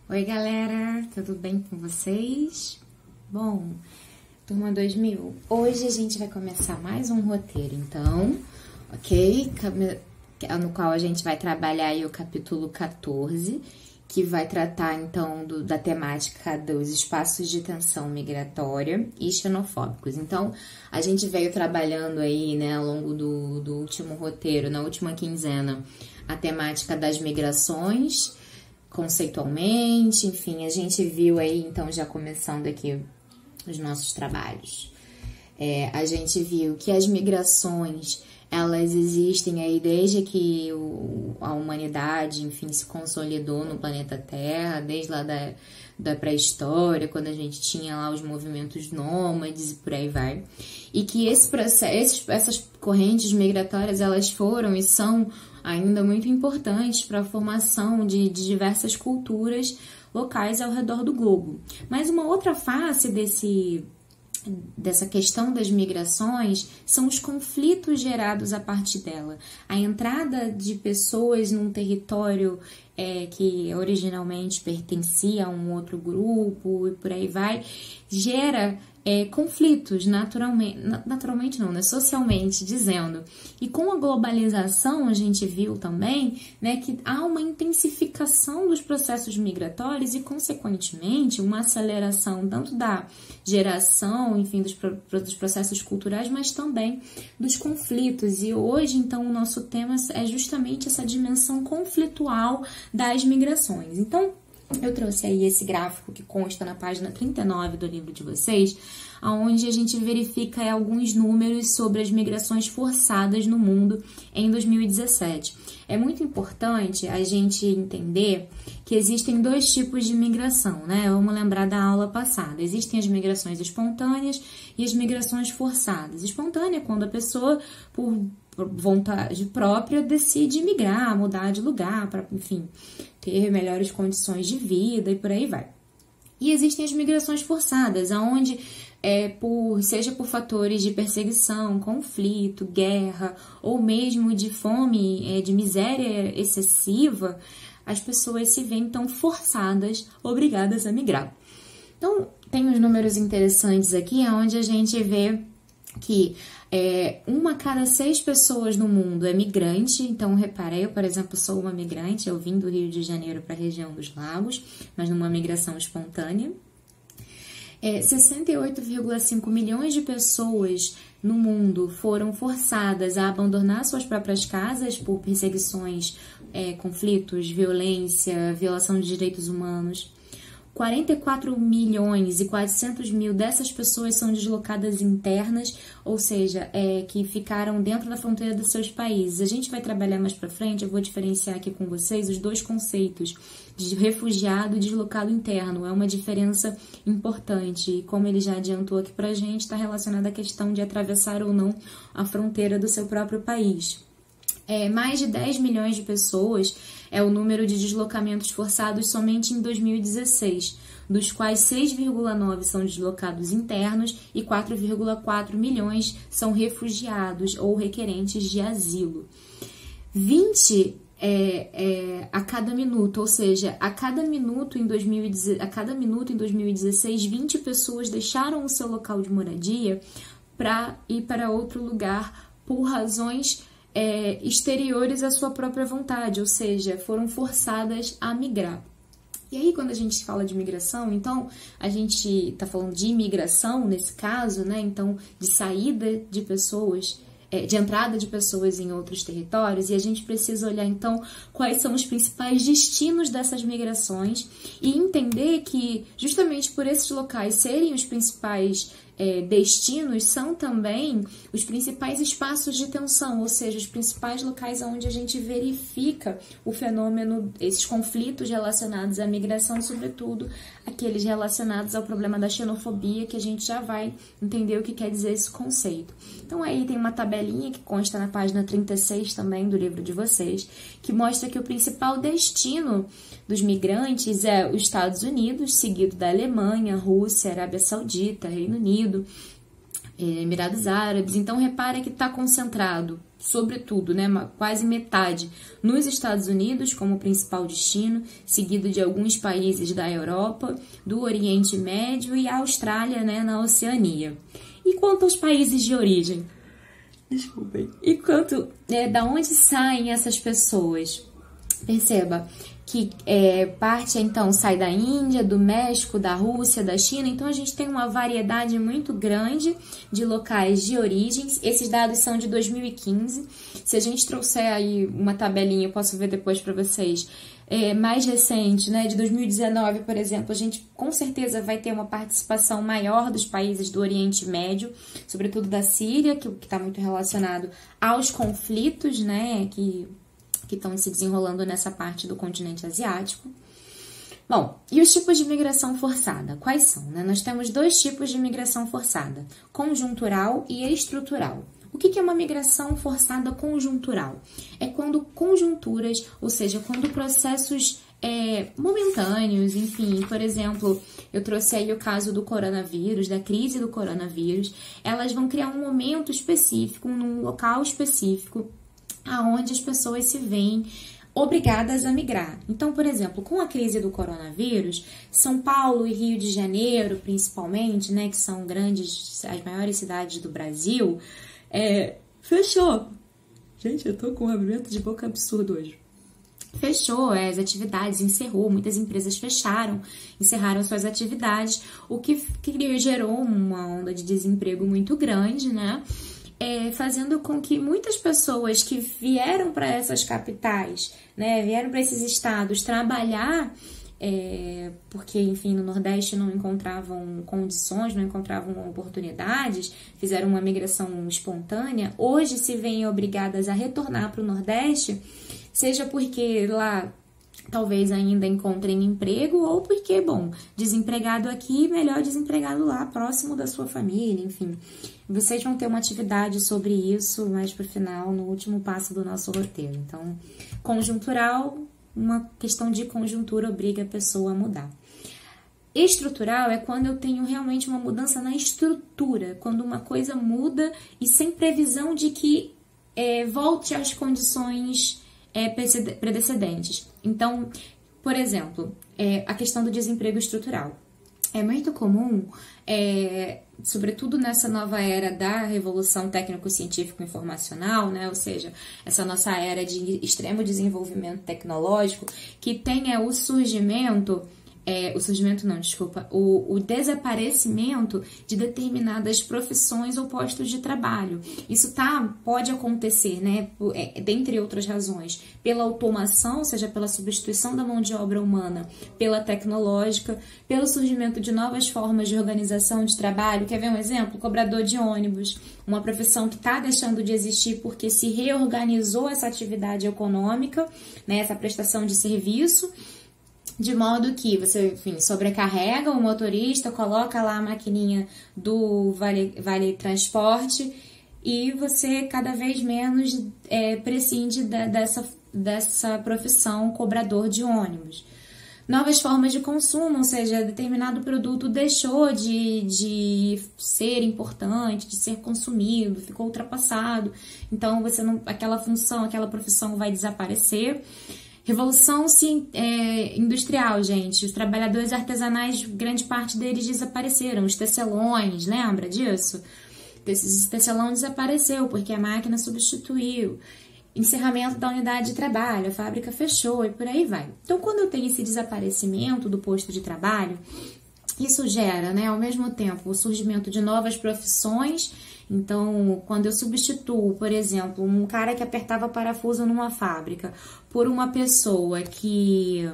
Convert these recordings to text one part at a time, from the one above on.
Oi, galera, tudo bem com vocês? Bom, turma 2000, hoje a gente vai começar mais um roteiro, então, ok? No qual a gente vai trabalhar aí o capítulo 14, que vai tratar, então, da temática dos espaços de tensão migratória e xenofóbicos. Então, a gente veio trabalhando aí, né, ao longo do último roteiro, na última quinzena, a temática das migrações, conceitualmente, enfim, a gente viu aí, então, já começando aqui os nossos trabalhos. A gente viu que as migrações, elas existem aí desde que a humanidade, enfim, se consolidou no planeta Terra, desde lá da pré-história, quando a gente tinha lá os movimentos nômades e por aí vai. E que essas correntes migratórias, elas foram e são ainda muito importantes para a formação de diversas culturas locais ao redor do globo. Mas uma outra face dessa questão das migrações são os conflitos gerados a partir dela. A entrada de pessoas num território que originalmente pertencia a um outro grupo e por aí vai, gera conflitos naturalmente não, né? Socialmente dizendo. E com a globalização a gente viu também, né, que há uma intensificação dos processos migratórios e, consequentemente, uma aceleração tanto da geração, enfim, dos processos culturais, mas também dos conflitos. E hoje, então, o nosso tema é justamente essa dimensão conflitual das migrações. Então, eu trouxe aí esse gráfico que consta na página 39 do livro de vocês, onde a gente verifica alguns números sobre as migrações forçadas no mundo em 2017. É muito importante a gente entender que existem dois tipos de migração, né? Vamos lembrar da aula passada. Existem as migrações espontâneas e as migrações forçadas. Espontânea é quando a pessoa, por vontade própria, decide migrar, mudar de lugar, para, enfim, ter melhores condições de vida e por aí vai. E existem as migrações forçadas, onde seja por fatores de perseguição, conflito, guerra, ou mesmo de fome, de miséria excessiva, as pessoas se veem então forçadas, obrigadas a migrar. Então, tem uns números interessantes aqui, onde a gente vê que uma a cada 6 pessoas no mundo é migrante. Então, repara, eu, por exemplo, sou uma migrante, eu vim do Rio de Janeiro para a região dos Lagos, mas numa migração espontânea. 68,5 milhões de pessoas no mundo foram forçadas a abandonar suas próprias casas por perseguições, conflitos, violência, violação de direitos humanos. 44 milhões e 400 mil dessas pessoas são deslocadas internas, ou seja, que ficaram dentro da fronteira dos seus países. A gente vai trabalhar mais para frente, eu vou diferenciar aqui com vocês os dois conceitos de refugiado e deslocado interno. É uma diferença importante e, como ele já adiantou aqui pra gente, está relacionada à questão de atravessar ou não a fronteira do seu próprio país. Mais de 10 milhões de pessoas é o número de deslocamentos forçados somente em 2016, dos quais 6,9 são deslocados internos e 4,4 milhões são refugiados ou requerentes de asilo. 20 a cada minuto, ou seja, a cada minuto em 2016, 20 pessoas deixaram o seu local de moradia para ir para outro lugar por razões exteriores à sua própria vontade, ou seja, foram forçadas a migrar. E aí, quando a gente fala de migração, então, a gente está falando de imigração, nesse caso, né? Então, de saída de pessoas, de entrada de pessoas em outros territórios, e a gente precisa olhar, então, quais são os principais destinos dessas migrações e entender que, justamente por esses locais serem os principais destinos, são também os principais espaços de tensão, ou seja, os principais locais onde a gente verifica o fenômeno, esses conflitos relacionados à migração, sobretudo aqueles relacionados ao problema da xenofobia, que a gente já vai entender o que quer dizer esse conceito. Então aí tem uma tabelinha que consta na página 36 também do livro de vocês, que mostra que o principal destino dos migrantes é os Estados Unidos, seguido da Alemanha, Rússia, Arábia Saudita, Reino Unido, Emirados Árabes. Então, repara que está concentrado, sobretudo, né, quase metade nos Estados Unidos como principal destino, seguido de alguns países da Europa, do Oriente Médio e a Austrália, né, na Oceania. E quanto aos países de origem? Desculpem. E quanto da onde saem essas pessoas? Perceba que parte, então, sai da Índia, do México, da Rússia, da China. Então, a gente tem uma variedade muito grande de locais de origens. Esses dados são de 2015. Se a gente trouxer aí uma tabelinha, eu posso ver depois para vocês, mais recente, né, de 2019, por exemplo, a gente com certeza vai ter uma participação maior dos países do Oriente Médio, sobretudo da Síria, que está muito relacionado aos conflitos, né, que estão se desenrolando nessa parte do continente asiático. Bom, e os tipos de migração forçada? Quais são? Né? Nós temos dois tipos de migração forçada, conjuntural e estrutural. O que é uma migração forçada conjuntural? É quando conjunturas, ou seja, quando processos momentâneos, enfim, por exemplo, eu trouxe aí o caso do coronavírus, da crise do coronavírus, elas vão criar um momento específico, num local específico, aonde as pessoas se veem obrigadas a migrar. Então, por exemplo, com a crise do coronavírus, São Paulo e Rio de Janeiro, principalmente, né, que são as maiores cidades do Brasil, fechou. Gente, eu tô com um abrimento de boca absurdo hoje. Fechou as atividades, encerrou, muitas empresas encerraram suas atividades, o que gerou uma onda de desemprego muito grande, né? Fazendo com que muitas pessoas que vieram para essas capitais, né, vieram para esses estados trabalhar, porque, enfim, no Nordeste não encontravam condições, não encontravam oportunidades, fizeram uma migração espontânea, hoje se veem obrigadas a retornar para o Nordeste, seja porque lá talvez ainda encontrem emprego ou porque, bom, desempregado aqui, melhor desempregado lá, próximo da sua família, enfim. Vocês vão ter uma atividade sobre isso mais pro final, no último passo do nosso roteiro. Então, conjuntural, uma questão de conjuntura obriga a pessoa a mudar. Estrutural é quando eu tenho realmente uma mudança na estrutura, quando uma coisa muda e sem previsão de que volte às condições predecedentes. Então, por exemplo, a questão do desemprego estrutural. É muito comum, sobretudo nessa nova era da revolução técnico-científico-informacional, né? Ou seja, essa nossa era de extremo desenvolvimento tecnológico, que tenha o surgimento... o desaparecimento de determinadas profissões ou postos de trabalho. Isso pode acontecer, né, dentre outras razões, pela automação, ou seja, pela substituição da mão de obra humana pela tecnológica, pelo surgimento de novas formas de organização de trabalho. Quer ver um exemplo? Cobrador de ônibus, uma profissão que está deixando de existir porque se reorganizou essa atividade econômica, né, essa prestação de serviço, de modo que você, enfim, sobrecarrega o motorista, coloca lá a maquininha do vale transporte e você cada vez menos prescinde dessa profissão cobrador de ônibus. Novas formas de consumo, ou seja, determinado produto deixou de ser importante, de ser consumido, ficou ultrapassado, então aquela função, aquela profissão vai desaparecer. Revolução industrial, gente. Os trabalhadores artesanais, grande parte deles desapareceram. Os tecelões, lembra disso? Esse tecelão desapareceu porque a máquina substituiu. Encerramento da unidade de trabalho, a fábrica fechou e por aí vai. Então, quando eu tenho esse desaparecimento do posto de trabalho, isso gera, né, ao mesmo tempo, o surgimento de novas profissões. Então, quando eu substituo, por exemplo, um cara que apertava parafuso numa fábrica por uma pessoa que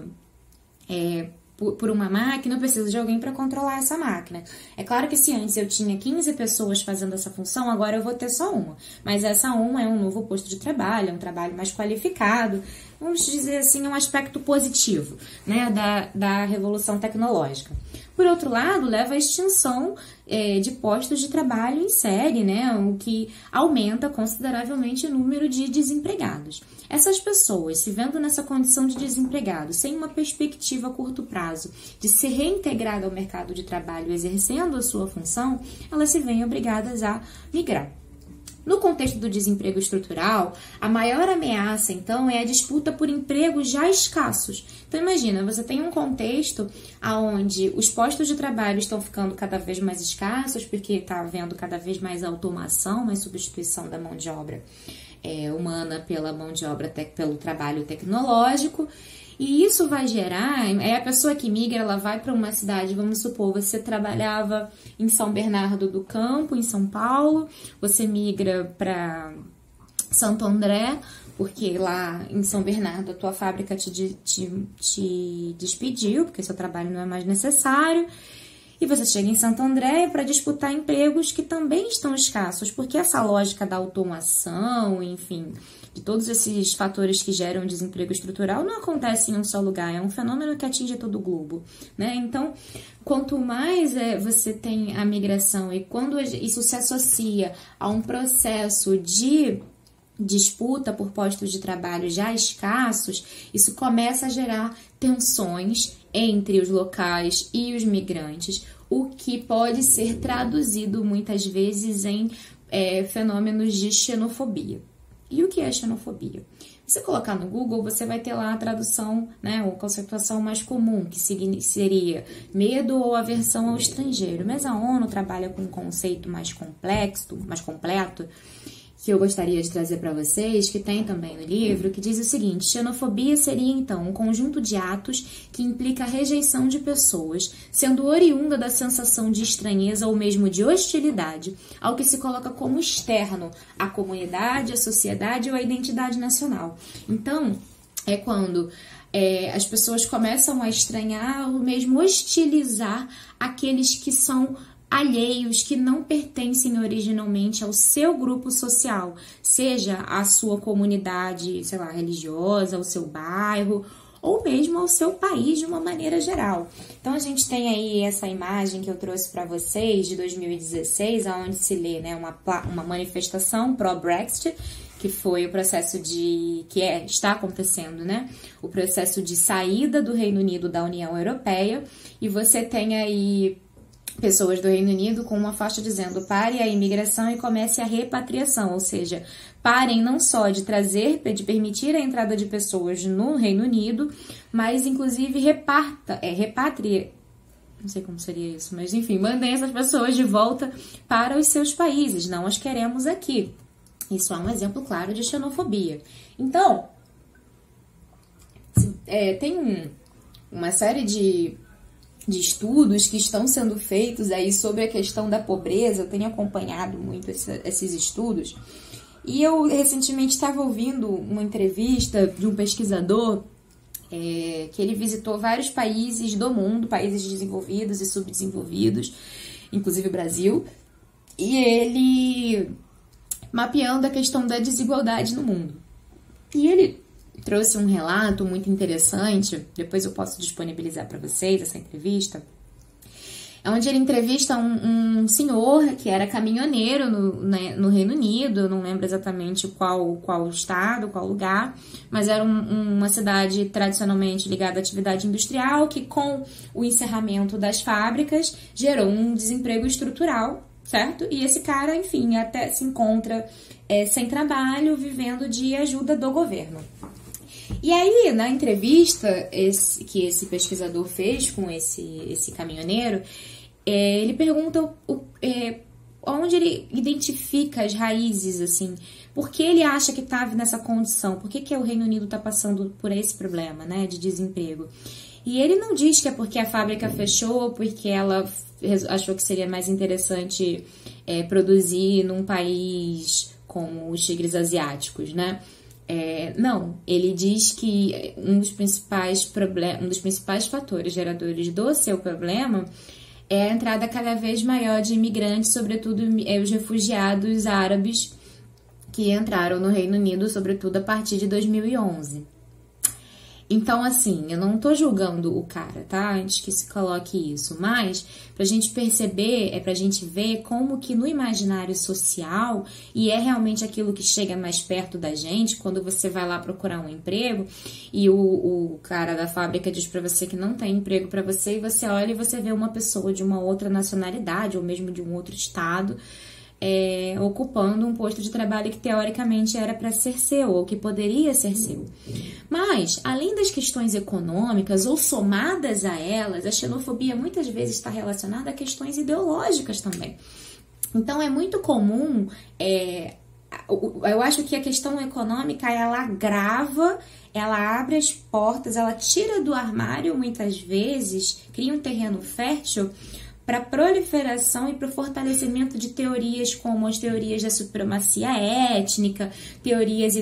por uma máquina, eu preciso de alguém para controlar essa máquina. É claro que se antes eu tinha 15 pessoas fazendo essa função, agora eu vou ter só uma. Mas essa uma é um novo posto de trabalho, é um trabalho mais qualificado. Vamos dizer assim, é um aspecto positivo, né, da revolução tecnológica. Por outro lado, leva à extinção de postos de trabalho em série, né? O que aumenta consideravelmente o número de desempregados. Essas pessoas, se vendo nessa condição de desempregado, sem uma perspectiva a curto prazo de ser reintegrada ao mercado de trabalho exercendo a sua função, elas se veem obrigadas a migrar. No contexto do desemprego estrutural, a maior ameaça, então, é a disputa por empregos já escassos. Então, imagina, você tem um contexto onde os postos de trabalho estão ficando cada vez mais escassos, porque está havendo cada vez mais automação, mais substituição da mão de obra humana pela mão de obra, pelo trabalho tecnológico. E isso vai gerar, a pessoa que migra, ela vai para uma cidade, vamos supor, você trabalhava em São Bernardo do Campo, em São Paulo, você migra para Santo André, porque lá em São Bernardo a tua fábrica te despediu, porque seu trabalho não é mais necessário. E você chega em Santo André para disputar empregos que também estão escassos, porque essa lógica da automação, enfim, de todos esses fatores que geram desemprego estrutural não acontece em um só lugar, é um fenômeno que atinge todo o globo, né? Então, quanto mais você tem a migração e quando isso se associa a um processo de disputa por postos de trabalho já escassos, isso começa a gerar tensões entre os locais e os migrantes, o que pode ser traduzido muitas vezes em fenômenos de xenofobia. E o que é xenofobia? Se você colocar no Google, você vai ter lá a tradução, né, ou conceituação mais comum, que seria medo ou aversão ao estrangeiro. Mas a ONU trabalha com um conceito mais complexo, mais completo, que eu gostaria de trazer para vocês, que tem também no livro, que diz o seguinte: xenofobia seria, então, um conjunto de atos que implica a rejeição de pessoas, sendo oriunda da sensação de estranheza ou mesmo de hostilidade, ao que se coloca como externo à comunidade, à sociedade ou à identidade nacional. Então, é quando as pessoas começam a estranhar ou mesmo hostilizar aqueles que são alheios, que não pertencem originalmente ao seu grupo social, seja a sua comunidade, sei lá, religiosa, ao seu bairro, ou mesmo ao seu país de uma maneira geral. Então, a gente tem aí essa imagem que eu trouxe para vocês de 2016, onde se lê, né, uma manifestação pró-Brexit, que foi o processo está acontecendo, né? O processo de saída do Reino Unido da União Europeia, e você tem aí pessoas do Reino Unido com uma faixa dizendo: pare a imigração e comece a repatriação, ou seja, parem não só de permitir a entrada de pessoas no Reino Unido, mas inclusive repatrie, não sei como seria isso, mas enfim, mandem essas pessoas de volta para os seus países, não as queremos aqui. Isso é um exemplo claro de xenofobia. Então, tem uma série de estudos que estão sendo feitos aí sobre a questão da pobreza. Eu tenho acompanhado muito esses estudos. E eu recentemente estava ouvindo uma entrevista de um pesquisador que ele visitou vários países do mundo, países desenvolvidos e subdesenvolvidos, inclusive o Brasil, e ele mapeando a questão da desigualdade no mundo. E ele trouxe um relato muito interessante, depois eu posso disponibilizar para vocês essa entrevista, onde ele entrevista um senhor que era caminhoneiro no Reino Unido, eu não lembro exatamente qual estado, qual lugar, mas era uma cidade tradicionalmente ligada à atividade industrial, que com o encerramento das fábricas gerou um desemprego estrutural, certo? E esse cara, enfim, até se encontra sem trabalho, vivendo de ajuda do governo. E aí, na entrevista que esse pesquisador fez com esse caminhoneiro, ele pergunta onde ele identifica as raízes, assim, por que ele acha que está nessa condição, por que o Reino Unido está passando por esse problema, né, de desemprego. E ele não diz que é porque a fábrica fechou, porque ela achou que seria mais interessante produzir num país como os tigres asiáticos, né? Não, ele diz que um dos principais fatores geradores do seu problema é a entrada cada vez maior de imigrantes, sobretudo os refugiados árabes que entraram no Reino Unido, sobretudo a partir de 2011. Então, assim, eu não tô julgando o cara, tá? Antes que se coloque isso. Mas, pra gente perceber, pra gente ver como que no imaginário social, e é realmente aquilo que chega mais perto da gente, quando você vai lá procurar um emprego, e o cara da fábrica diz pra você que não tem emprego pra você, e você olha e você vê uma pessoa de uma outra nacionalidade, ou mesmo de um outro estado, ocupando um posto de trabalho que teoricamente era para ser seu, ou que poderia ser seu. Mas, além das questões econômicas, ou somadas a elas, a xenofobia muitas vezes está relacionada a questões ideológicas também. Então, é muito comum, eu acho que a questão econômica, ela agrava, ela abre as portas, ela tira do armário, muitas vezes, cria um terreno fértil para a proliferação e para o fortalecimento de teorias como as teorias da supremacia étnica, teorias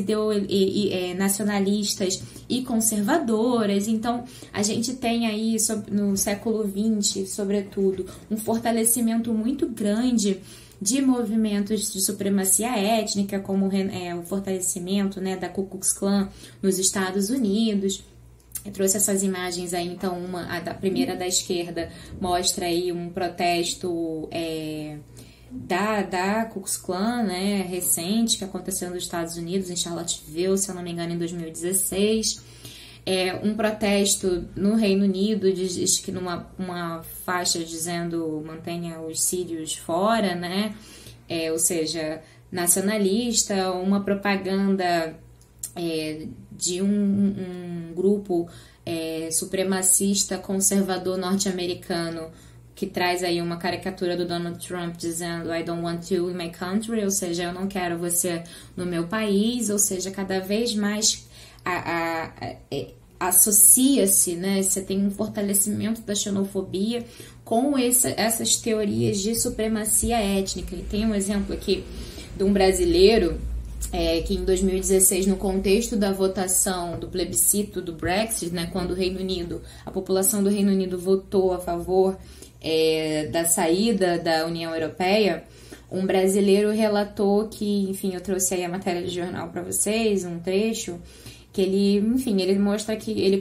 nacionalistas e conservadoras. Então, a gente tem aí, no século XX, sobretudo, um fortalecimento muito grande de movimentos de supremacia étnica, como o fortalecimento, né, da Ku Klux Klan nos Estados Unidos. Eu trouxe essas imagens aí, então, a primeira da esquerda mostra aí um protesto da Ku Klux Klan, né, recente, que aconteceu nos Estados Unidos, em Charlottesville, se eu não me engano, em 2016. Um protesto no Reino Unido, diz que uma faixa dizendo mantenha os sírios fora, né, ou seja, nacionalista, uma propaganda de um grupo supremacista conservador norte-americano que traz aí uma caricatura do Donald Trump dizendo I don't want you in my country, ou seja, eu não quero você no meu país, ou seja, cada vez mais associa-se, né? Você tem um fortalecimento da xenofobia com essas teorias de supremacia étnica. E tem um exemplo aqui de um brasileiro que em 2016, no contexto da votação do plebiscito do Brexit, né, quando a população do Reino Unido votou a favor da saída da União Europeia, um brasileiro relatou que, enfim, eu trouxe aí a matéria de jornal para vocês, um trecho, que ele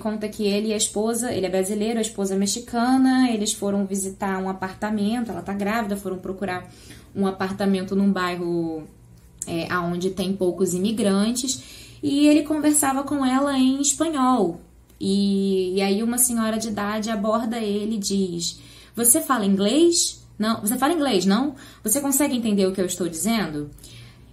conta que ele e a esposa, ele é brasileiro, a esposa é mexicana, eles foram visitar um apartamento, ela tá grávida, foram procurar um apartamento num bairro onde tem poucos imigrantes, e ele conversava com ela em espanhol. E aí uma senhora de idade aborda ele e diz: você fala inglês? Não. Você fala inglês, não? Você consegue entender o que eu estou dizendo?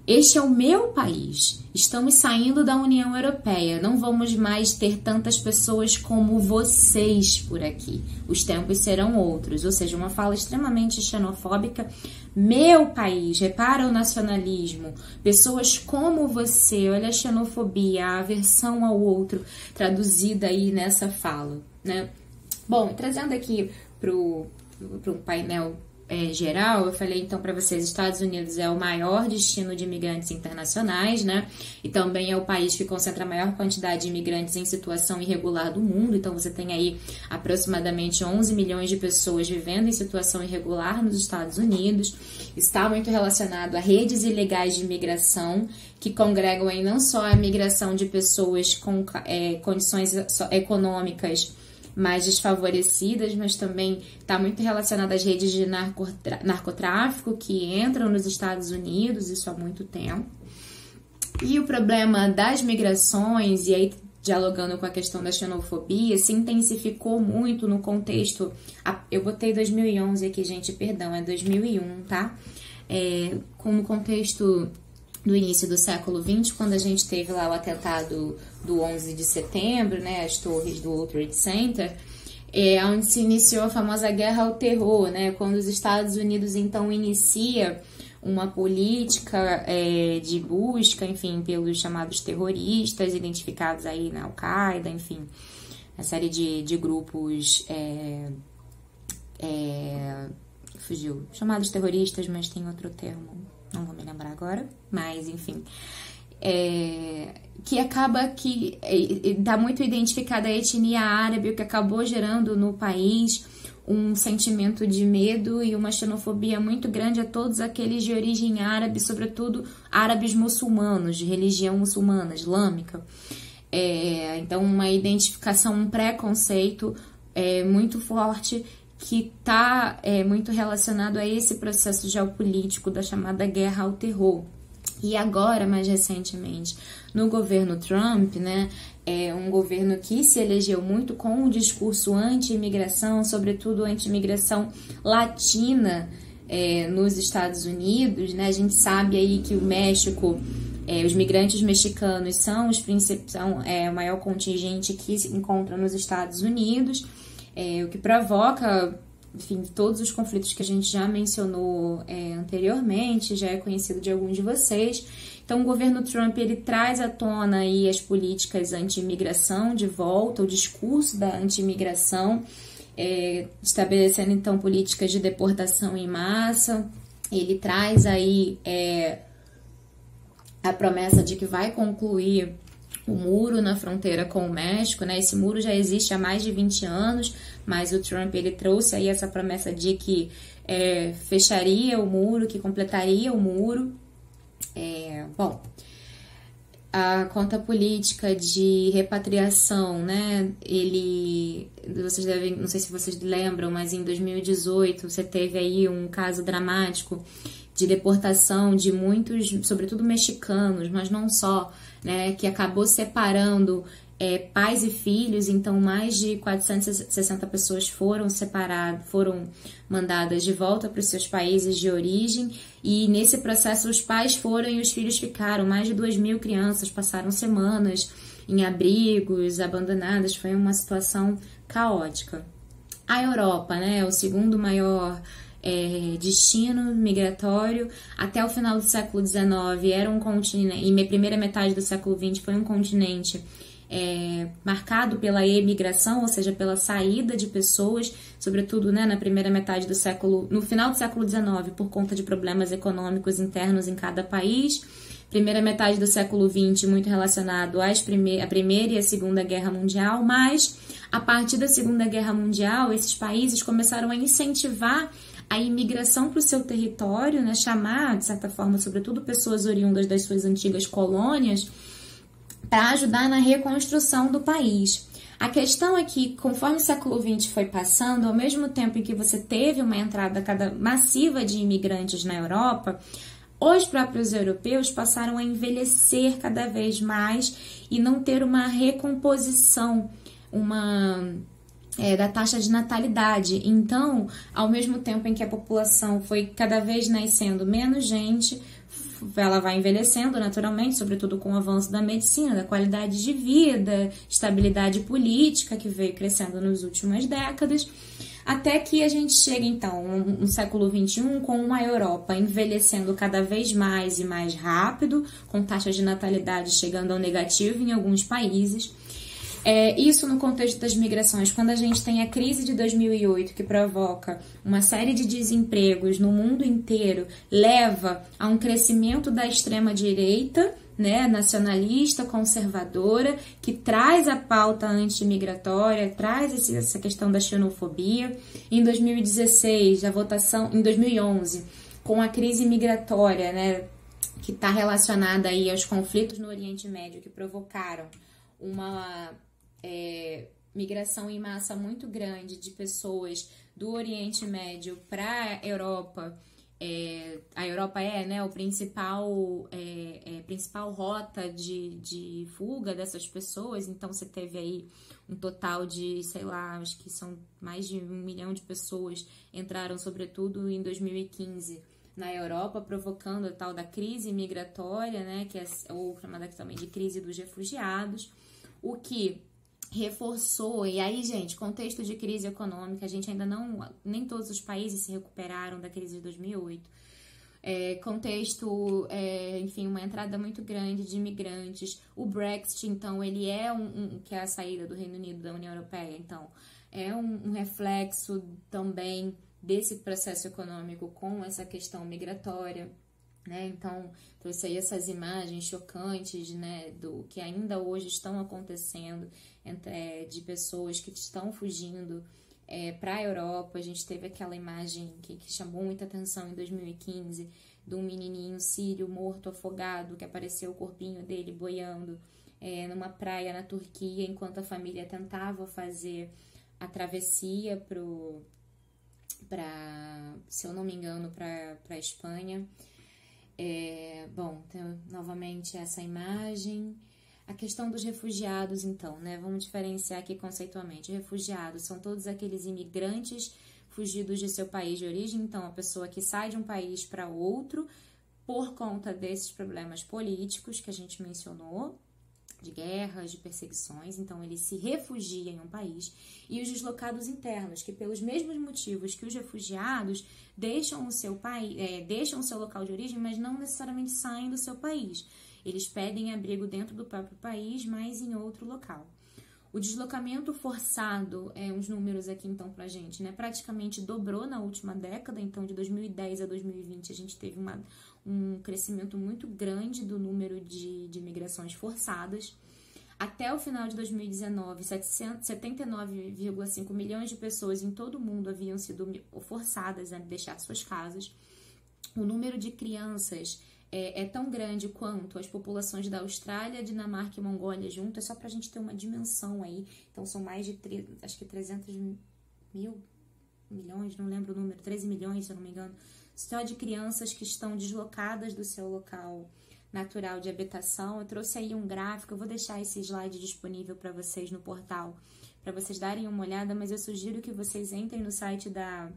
Este é o meu país. Estamos saindo da União Europeia. Não vamos mais ter tantas pessoas como vocês por aqui. Os tempos serão outros. Ou seja, uma fala extremamente xenofóbica. Meu país, repara o nacionalismo. Pessoas como você, olha a xenofobia, a aversão ao outro, traduzida aí nessa fala, né? Bom, trazendo aqui para o painel geral, eu falei então para vocês, Estados Unidos é o maior destino de imigrantes internacionais, né? E também é o país que concentra a maior quantidade de imigrantes em situação irregular do mundo. Então você tem aí aproximadamente 11 milhões de pessoas vivendo em situação irregular nos Estados Unidos. Está muito relacionado a redes ilegais de imigração que congregam aí não só a migração de pessoas com condições econômicas mais desfavorecidas, mas também está muito relacionada às redes de narcotráfico que entram nos Estados Unidos, isso há muito tempo. E o problema das migrações, e aí dialogando com a questão da xenofobia, se intensificou muito no contexto... Eu botei 2011 aqui, gente, perdão, é 2001, tá? No contexto do início do século XX, quando a gente teve lá o atentado do 11 de setembro, né, as torres do World Trade Center, onde se iniciou a famosa guerra ao terror, né, quando os Estados Unidos então inicia uma política de busca, enfim, pelos chamados terroristas, identificados aí na Al-Qaeda, enfim, uma série de grupos fugiu, chamados terroristas, mas tem outro termo, não vou me lembrar agora, mas enfim, que acaba que está muito identificada a etnia árabe, o que acabou gerando no país um sentimento de medo e uma xenofobia muito grande a todos aqueles de origem árabe, sobretudo árabes muçulmanos, de religião muçulmana, islâmica. Então, uma identificação, um preconceito muito forte que está muito relacionado a esse processo geopolítico da chamada guerra ao terror. E agora, mais recentemente, no governo Trump, né, um governo que se elegeu muito com um discurso anti-imigração, sobretudo anti-imigração latina nos Estados Unidos, né? A gente sabe aí que o México, os migrantes mexicanos são o maior contingente que se encontra nos Estados Unidos, o que provoca, enfim, todos os conflitos que a gente já mencionou anteriormente, já é conhecido de alguns de vocês. Então, o governo Trump, ele traz à tona aí as políticas anti-imigração de volta, o discurso da anti-imigração, estabelecendo, então, políticas de deportação em massa. Ele traz aí a promessa de que vai concluir o muro na fronteira com o México, né? Esse muro já existe há mais de 20 anos, mas o Trump, ele trouxe aí essa promessa de que fecharia o muro, que completaria o muro. Bom, a conta política de repatriação, né? Vocês devem, não sei se vocês lembram, mas em 2018 você teve aí um caso dramático de deportação de muitos, sobretudo mexicanos, mas não só, né? Que acabou separando pais e filhos. Então mais de 460 pessoas foram mandadas de volta para os seus países de origem, e nesse processo os pais foram e os filhos ficaram. Mais de 2.000 crianças passaram semanas em abrigos, abandonadas. Foi uma situação caótica. A Europa, né, o segundo maior destino migratório, até o final do século XIX era um continente, e primeira metade do século XX foi um continente marcado pela emigração, ou seja, pela saída de pessoas, sobretudo, né, na primeira metade do século, no final do século XIX, por conta de problemas econômicos internos em cada país. Primeira metade do século XX, muito relacionado à Primeira e à Segunda Guerra Mundial, mas a partir da Segunda Guerra Mundial, esses países começaram a incentivar a imigração para o seu território, né, chamar, de certa forma, sobretudo pessoas oriundas das suas antigas colônias, para ajudar na reconstrução do país. A questão é que, conforme o século XX foi passando, ao mesmo tempo em que você teve uma entrada massiva de imigrantes na Europa, os próprios europeus passaram a envelhecer cada vez mais e não ter uma recomposição, da taxa de natalidade. Então, ao mesmo tempo em que a população foi cada vez nascendo menos gente, ela vai envelhecendo naturalmente, sobretudo com o avanço da medicina, da qualidade de vida, estabilidade política que veio crescendo nas últimas décadas, até que a gente chega, então, no século XXI, com uma Europa envelhecendo cada vez mais e mais rápido, com taxas de natalidade chegando ao negativo em alguns países. Isso no contexto das migrações, quando a gente tem a crise de 2008, que provoca uma série de desempregos no mundo inteiro, leva a um crescimento da extrema-direita, né, nacionalista, conservadora, que traz a pauta anti-imigratória, traz essa questão da xenofobia. Em 2016, a votação, em 2011, com a crise migratória, né, que está relacionada aí aos conflitos no Oriente Médio, que provocaram uma migração em massa muito grande de pessoas do Oriente Médio para a Europa. A Europa né, o principal rota de fuga dessas pessoas. Então você teve aí um total de, sei lá, acho que são mais de 1 milhão de pessoas entraram, sobretudo em 2015, na Europa, provocando a tal da crise migratória, né, que é ou chamada também de crise dos refugiados, o que reforçou. E aí, gente, contexto de crise econômica, a gente ainda nem todos os países se recuperaram da crise de 2008. Enfim, uma entrada muito grande de imigrantes. O Brexit, então, ele é que é a saída do Reino Unido da União Europeia, então, é um reflexo também desse processo econômico com essa questão migratória, né? Então, trouxe aí essas imagens chocantes, né, do que ainda hoje estão acontecendo de pessoas que estão fugindo para a Europa. A gente teve aquela imagem que chamou muita atenção em 2015, de um menininho sírio morto, afogado, que apareceu o corpinho dele boiando numa praia na Turquia, enquanto a família tentava fazer a travessia se eu não me engano, para a Espanha. Bom, tem novamente essa imagem. A questão dos refugiados, então, né? Vamos diferenciar aqui conceitualmente. Refugiados são todos aqueles imigrantes fugidos de seu país de origem. Então, a pessoa que sai de um país para outro por conta desses problemas políticos que a gente mencionou, de guerras, de perseguições. Então, ele se refugia em um país. E os deslocados internos, que pelos mesmos motivos que os refugiados deixam o seu país, deixam o seu local de origem, mas não necessariamente saem do seu país. Eles pedem abrigo dentro do próprio país, mas em outro local. O deslocamento forçado, uns números aqui então pra gente, né? Praticamente dobrou na última década, então de 2010 a 2020 a gente teve um crescimento muito grande do número de migrações forçadas. Até o final de 2019, 79,5 milhões de pessoas em todo o mundo haviam sido forçadas a deixar suas casas. O número de crianças é tão grande quanto as populações da Austrália, Dinamarca e Mongólia juntas, só para a gente ter uma dimensão aí. Então, são mais de, acho que 300 milhões, não lembro o número, 13 milhões, se eu não me engano, só de crianças que estão deslocadas do seu local natural de habitação. Eu trouxe aí um gráfico, eu vou deixar esse slide disponível para vocês no portal, para vocês darem uma olhada, mas eu sugiro que vocês entrem no site da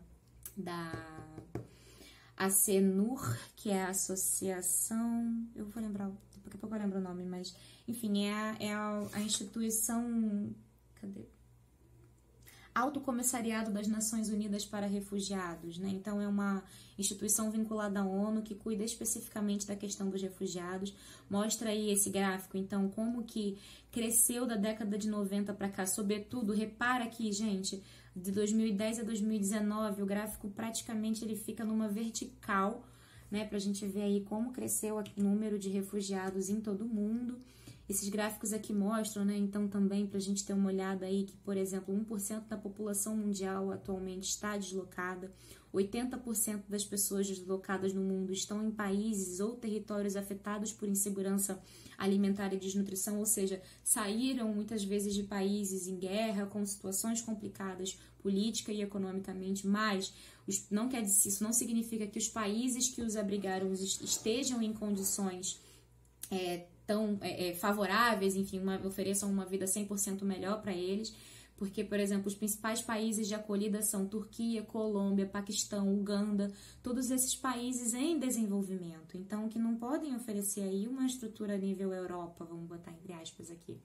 ACNUR, que é a associação, eu vou lembrar, daqui a pouco eu lembro o nome, mas enfim, é a instituição, cadê? Alto Comissariado das Nações Unidas para Refugiados, né? Então é uma instituição vinculada à ONU que cuida especificamente da questão dos refugiados. Mostra aí esse gráfico, então, como que cresceu da década de 90 para cá, sobretudo, repara aqui, gente, de 2010 a 2019, o gráfico praticamente ele fica numa vertical, né, pra gente ver aí como cresceu o número de refugiados em todo o mundo. Esses gráficos aqui mostram, né, então também pra gente ter uma olhada aí que, por exemplo, 1% da população mundial atualmente está deslocada, 80% das pessoas deslocadas no mundo estão em países ou territórios afetados por insegurança alimentar e desnutrição, ou seja, saíram muitas vezes de países em guerra, com situações complicadas política e economicamente, mas isso não significa que os países que os abrigaram estejam em condições tão favoráveis, enfim, ofereçam uma vida 100% melhor para eles, porque, por exemplo, os principais países de acolhida são Turquia, Colômbia, Paquistão, Uganda, todos esses países em desenvolvimento, então que não podem oferecer aí uma estrutura a nível Europa, vamos botar entre aspas aqui.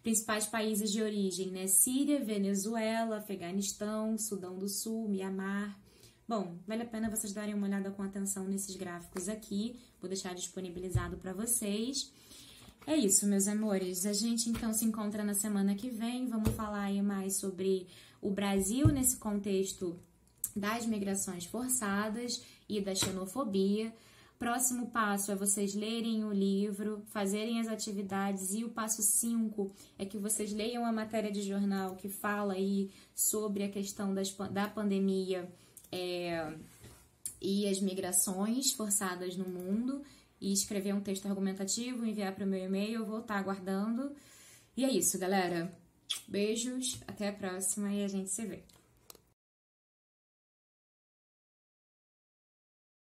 Principais países de origem, né? Síria, Venezuela, Afeganistão, Sudão do Sul, Mianmar. Bom, vale a pena vocês darem uma olhada com atenção nesses gráficos aqui, vou deixar disponibilizado para vocês. É isso, meus amores, a gente então se encontra na semana que vem, vamos falar aí mais sobre o Brasil nesse contexto das migrações forçadas e da xenofobia. Próximo passo é vocês lerem o livro, fazerem as atividades, e o passo 5 é que vocês leiam a matéria de jornal que fala aí sobre a questão da pandemia e as migrações forçadas no mundo, e escrever um texto argumentativo, enviar para o meu e-mail, eu vou estar aguardando. E é isso, galera. Beijos, até a próxima e a gente se vê.